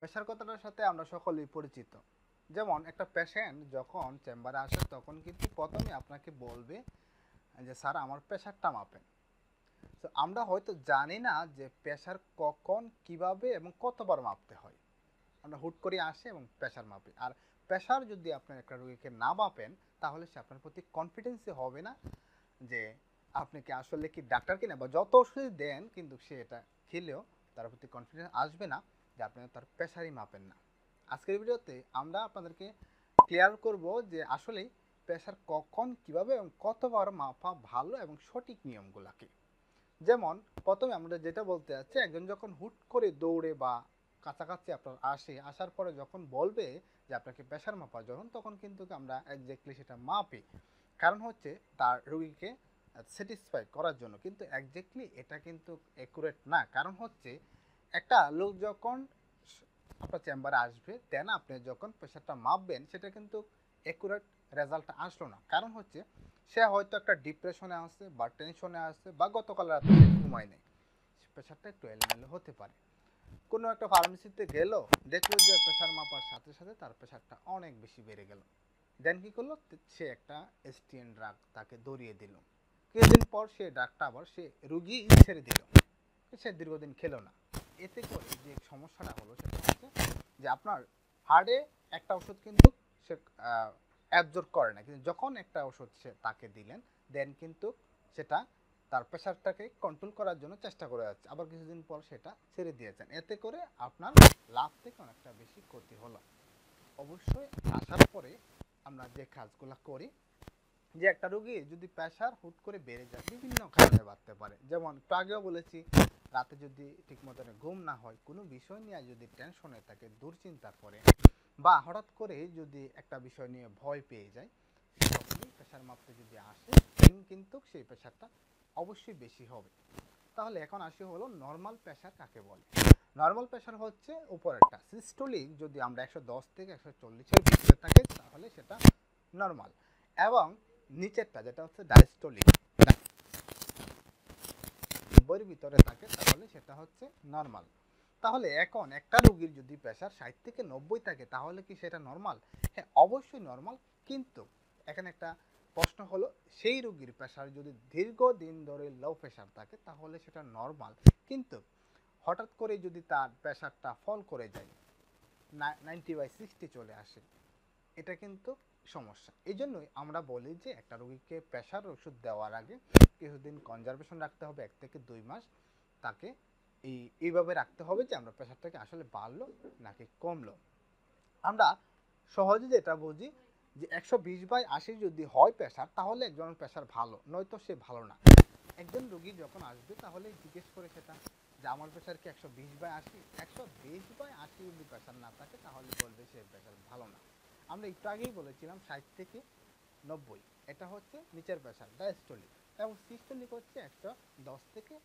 পেশার কথাটার সাথে আমরা সকলেই পরিচিত। যেমন একটা পেশেন্ট যখন চেম্বারে আসে তখন কিন্তু প্রথমে আপনাকে বলবে যে স্যার আমার প্রেশারটা মাপেন। তো আমরা হয়তো জানি না যে প্রেশার কখন কিভাবে এবং কতবার মাপতে হয়। আমরা হুট করে আসি এবং প্রেশার মাপি। আর প্রেশার যদি আপনার একটা রোগীকে না মাপেন তাহলে সে আপনার প্রতি কনফিডেন্সই হবে না যে আপনি কি আসলে কি ডাক্তার কিনা, বা যত ওষুধ দেন কিন্তু সে এটা খেলেও তার প্রতি কনফিডেন্স আসবে না যে আপনি তার প্রেশারই মাপেন না। আজকের ভিডিওতে আমরা আপনাদেরকে ক্লিয়ার করব যে আসলে প্রেশার কখন কিভাবে এবং কতবার মাপা ভালো এবং সঠিক নিয়মগুলা কি। যেমন প্রথমে আমরা যেটা বলতে যাচ্ছি, একজন যখন হুট করে দৌড়ে বা কাছাকাছি আপনার আসার পরে যখন বলবে যে আপনাকে প্রেশার মাপার জন্য, তখন কিন্তু আমরা একজাক্টলি সেটা মাপি। কারণ হচ্ছে তার রোগীকে স্যাটিসফাই করার জন্য, কিন্তু একজাক্টলি এটা কিন্তু অ্যাকুরেট না। কারণ হচ্ছে একটা লোক যখন আপনার চেম্বারে আসবে দেন আপনি যখন প্রেশারটা মাপবেন সেটা কিন্তু অ্যাকুরেট রেজাল্টটা আসলো না। কারণ হচ্ছে সে হয়তো একটা ডিপ্রেশনে আছে বা টেনশনে আছে বা গতকাল রাতে সে ঘুমায় নেই, প্রেশারটা একটু এলোমেলো হতে পারে। কোনো একটা ফার্মেসিতে গেল, দেখলো যে প্রেশার মাপার সাথে সাথে তার প্রেশারটা অনেক বেশি বেড়ে গেল। দেন কি করলো, সে একটা এসটিএন ড্রাগ তাকে ধরিয়ে দিল। কিছুদিন পর সে ড্রাগটা আবার সে রুগী ছেড়ে দিল, সে দীর্ঘদিন খেলো না। এতে করে যে সমস্যাটা হলো সেটা হচ্ছে যে আপনার হার্টে একটা ওষুধ কিন্তু সে অ্যাবজর্ব করে না, কিন্তু যখন একটা ওষুধ সে তাকে দিলেন দেন কিন্তু সেটা তার প্রেশারটাকে কন্ট্রোল করার জন্য চেষ্টা করে যাচ্ছে, আবার কিছুদিন পর সেটা ছেড়ে দিয়েছেন। এতে করে আপনার লাভ থেকে অনেকটা বেশি ক্ষতি হলো। অবশ্যই আসার পরে আমরা যে কাজগুলো করি, যে একটা রোগী যদি প্রেশার হুট করে বেড়ে যায় বিভিন্ন কারণে বাড়তে পারে। যেমন একটু আগেও বলেছি, রাতে যদি ঠিক মতন ঘুম না হয়, কোনো বিষয় নিয়ে যদি টেনশনে থাকে, দুশ্চিন্তা করে, বা হঠাৎ করে যদি একটা বিষয় নিয়ে ভয় পেয়ে যায়, তখনই প্রেশার মাপতে যদি আসে কিন্তু সেই প্রেশারটা অবশ্যই বেশি হবে। তাহলে এখন আসি হলো নর্মাল প্রেশার কাকে বলে। নর্মাল প্রেশার হচ্ছে উপরেরটা সিস্টোলিক, যদি আমরা 110 থেকে 140-এর ভিতরে থাকে তাহলে সেটা নর্মাল, এবং নিচেরটা যেটা হচ্ছে ডায়াস্টোলিক, 90-এর ভিতরে থাকে তাহলে সেটা হচ্ছে নর্মাল। তাহলে এখন একটা রোগীর যদি প্রেশার 60 থেকে 90 থাকে তাহলে কি সেটা নর্মাল? হ্যাঁ, অবশ্যই নর্মাল। কিন্তু এখানে একটা প্রশ্ন হলো, সেই রোগীর প্রেশার যদি দীর্ঘদিন ধরে লো প্রেশার থাকে তাহলে সেটা নর্মাল, কিন্তু হঠাৎ করে যদি তার প্রেশারটা ফল করে যায়, 90/60 চলে আসে, এটা কিন্তু সমস্যা। এই জন্যই আমরা বলি যে একটা রোগীকে প্রেশার ওষুধ দেওয়ার আগে কিছুদিন কনজারভেশন রাখতে হবে, 1 থেকে 2 মাস তাকে এইভাবে রাখতে হবে যে আমরা প্রেশারটাকে আসলে বাড়লো নাকি কমলো। আমরা সহজে যেটা বুঝি যে 120/80 যদি হয় প্রেশার তাহলে একজনের প্রেশার ভালো, নয়তো সে ভালো না। একজন রোগী যখন আসবে তাহলে জিজ্ঞেস করে সেটা যে আমার প্রেশার কি 120/80, 120/80 যদি প্রেশার না থাকে তাহলে বলবে সে প্রেশার ভালো না। আমরা একটু আগেই বলেছিলাম 60 থেকে 90, এটা হচ্ছে নিচের প্রেশার ডায়াস্টোলিক, এবং সিস্টোলিক হচ্ছে 110 থেকে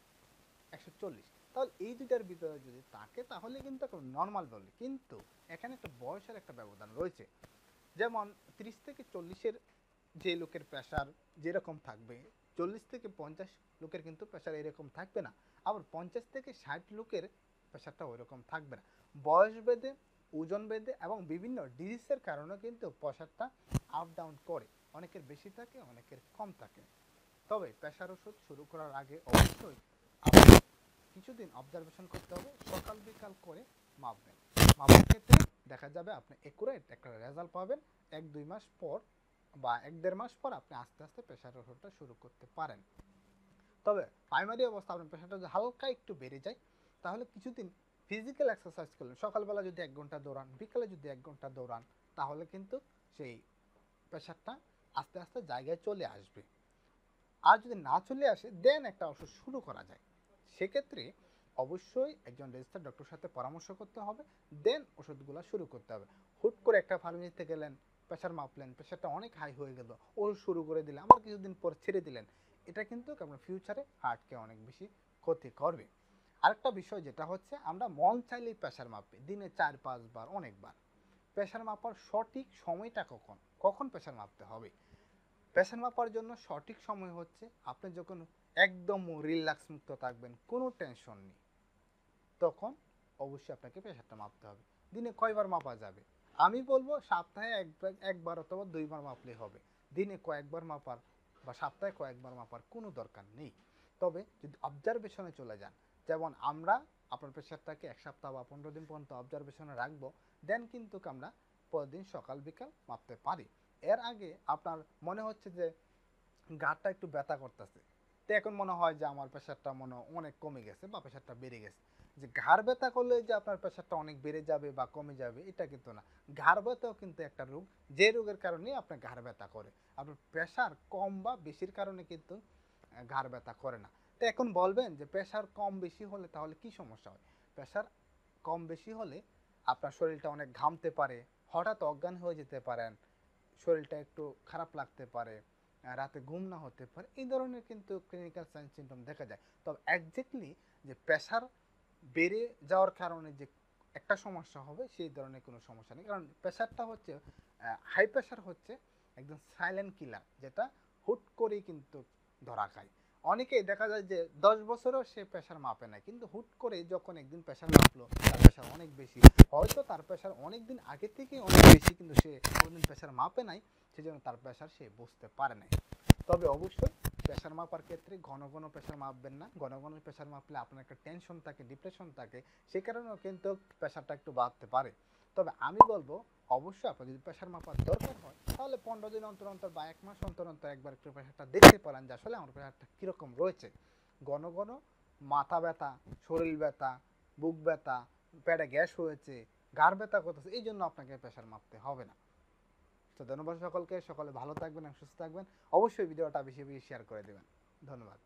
140। তাহলে এই দুইটার ভিতরে যদি থাকে তাহলে কিন্তু নর্মাল বলে। কিন্তু এখানে একটা বয়সের একটা ব্যবধান রয়েছে। যেমন 30 থেকে 40-এর যে লোকের প্রেশার যেরকম থাকবে, 40 থেকে 50 লোকের কিন্তু প্রেশার এরকম থাকবে না। আবার 50 থেকে 60 লোকের প্রেশারটা ওই রকম থাকবে না। বয়স ভেদে, ওজন ভেদে এবং বিভিন্ন ডিজিজের কারণে কিন্তু প্রেশারটা আপ ডাউন করে, অনেকের বেশি থাকে অনেকের কম থাকে। তবে প্রেশার ওষুধ শুরু করার আগে অবশ্যই আপনার কিছুদিন অবজারভেশন করতে হবে, সকাল বিকাল করে মাপবেন। মাপার ক্ষেত্রে দেখা যাবে আপনি একুরেট একটা রেজাল্ট পাবেন। 1-2 মাস পর বা 1-1.5 মাস পর আপনি আস্তে আস্তে প্রেশার ওষুধটা শুরু করতে পারেন। তবে প্রাইমারি অবস্থা আপনার প্রেশারটা যদি হালকা একটু বেড়ে যায় তাহলে কিছুদিন ফিজিক্যাল এক্সারসাইজ করলেন, সকালবেলা যদি 1 ঘন্টা দৌড়ান, বিকালে যদি 1 ঘন্টা দৌড়ান, তাহলে কিন্তু সেই প্রেশারটা আস্তে আস্তে জায়গায় চলে আসবে। আর যদি না চলে আসে দেন একটা ওষুধ শুরু করা যায়। সেক্ষেত্রে অবশ্যই একজন রেজিস্টার্ড ডক্টরের সাথে পরামর্শ করতে হবে, দেন ওষুধগুলো শুরু করতে হবে। হুট করে একটা ফার্মেসিতে গেলেন, প্রেশার মাপলেন, প্রেশারটা অনেক হাই হয়ে গেল, ওষুধ শুরু করে দিলেন, আবার কিছুদিন পর ছেড়ে দিলেন, এটা কিন্তু আপনার ফিউচারে হার্টকে অনেক বেশি ক্ষতি করবে। আরেকটা বিষয় যেটা হচ্ছে, আমরা মন চাইলেই প্রেশার মাপবে দিনে 4-5 বার, অনেকবার। প্রেশার মাপার সঠিক সময়টা কখন, কখন প্রেশার মাপতে হবে? প্রেশার মাপার জন্য সঠিক সময় হচ্ছে আপনি যখন একদম রিল্যাক্স মুক্ত থাকবেন, কোনো টেনশন নেই, তখন অবশ্যই আপনাকে প্রেশারটা মাপতে হবে। দিনে কয়বার মাপা যাবে? আমি বলবো সপ্তাহে একবার অথবা 2বার মাপলেই হবে। দিনে কয়েকবার মাপার বা সপ্তাহে কয়েকবার মাপার কোনো দরকার নেই। তবে যদি অবজারভেশনে চলে যান, যেমন আমরা আপনার প্রেশারটাকে 1 সপ্তাহ বা 15 দিন পর্যন্ত অবজারভেশনে রাখবো, দেন কিন্তু আমরা প্রতিদিন সকাল বিকাল মাপতে পারি। এর আগে আপনার মনে হচ্ছে যে ঘাড়টা একটু ব্যথা করতেছে, তো এখন মনে হয় যে আমার প্রেশারটা মনে অনেক কমে গেছে বা প্রেশারটা বেড়ে গেছে। যে ঘাড় ব্যথা করলে যে আপনার প্রেশারটা অনেক বেড়ে যাবে বা কমে যাবে এটা কিন্তু না। ঘাড় ব্যথাও কিন্তু একটা রোগ, যে রোগের কারণে আপনার ঘাড় ব্যথা করে। আপনার প্রেশার কম বা বেশির কারণে কিন্তু ঘাড় ব্যথা করে না। তো এখন বলবেন যে প্রেশার কম বেশি হলে তাহলে কি সমস্যা হয়? প্রেশার কম বেশি হলে আপনার শরীরটা অনেক ঘামতে পারে, হঠাৎ অজ্ঞান হয়ে যেতে পারেন, শরীরটা একটু খারাপ লাগতে পারে, রাতে ঘুম না হতে পারে, এই ধরনের কিন্তু ক্লিনিক্যাল সাইন সিমটম দেখা যায়। তবে একজ্যাক্টলি যে প্রেশার বেড়ে যাওয়ার কারণে যে একটা সমস্যা হবে সেই ধরনের কোনো সমস্যা নেই, কারণ প্রেশারটা হচ্ছে হাই প্রেশার হচ্ছে একদম সাইলেন্ট কিলার, যেটা হুট করেই কিন্তু ধরা খায়। অনেকেই দেখা যায় যে 10 বছরেও সে প্রেশার মাপে না, কিন্তু হুট করে যখন একদিন প্রেশার মাপলো তার প্রেশার অনেক বেশি, হয়তো তার প্রেশার অনেক দিন আগে থেকে অনেক বেশি, কিন্তু সে কোনোদিন প্রেশার মাপে নাই, সেজন্য তার প্রেশার সে বুঝতে পারে নাই। তবে অবশ্যই প্রেশার মাপার ক্ষেত্রে ঘন ঘন প্রেশার মাপবেন না। ঘন ঘন প্রেশার মাপলে আপনার একটা টেনশন থাকে, ডিপ্রেশন থাকে, সে কারণেও কিন্তু প্রেশারটা একটু বাড়তে পারে। তবে আমি বলবো অবশ্যই আপনার যদি প্রেশার মাপার দরকার হয় তাহলে 15 দিন অন্তর অন্তর বা 1 মাস অন্তর অন্তর একবার একটু প্রেশারটা দেখতে পারেন যে আসলে আমার প্রেশারটা কীরকম রয়েছে। ঘন ঘন মাথা ব্যথা, শরীর ব্যথা, বুক ব্যথা, পেটে গ্যাস হয়েছে, ঘাড় ব্যথা করতেছে, এই জন্য আপনাকে প্রেশার মাপতে হবে না। তো ধন্যবাদ সকলকে, সকলে ভালো থাকবেন এবং সুস্থ থাকবেন। অবশ্যই ভিডিওটা বেশি বেশি শেয়ার করে দেবেন। ধন্যবাদ।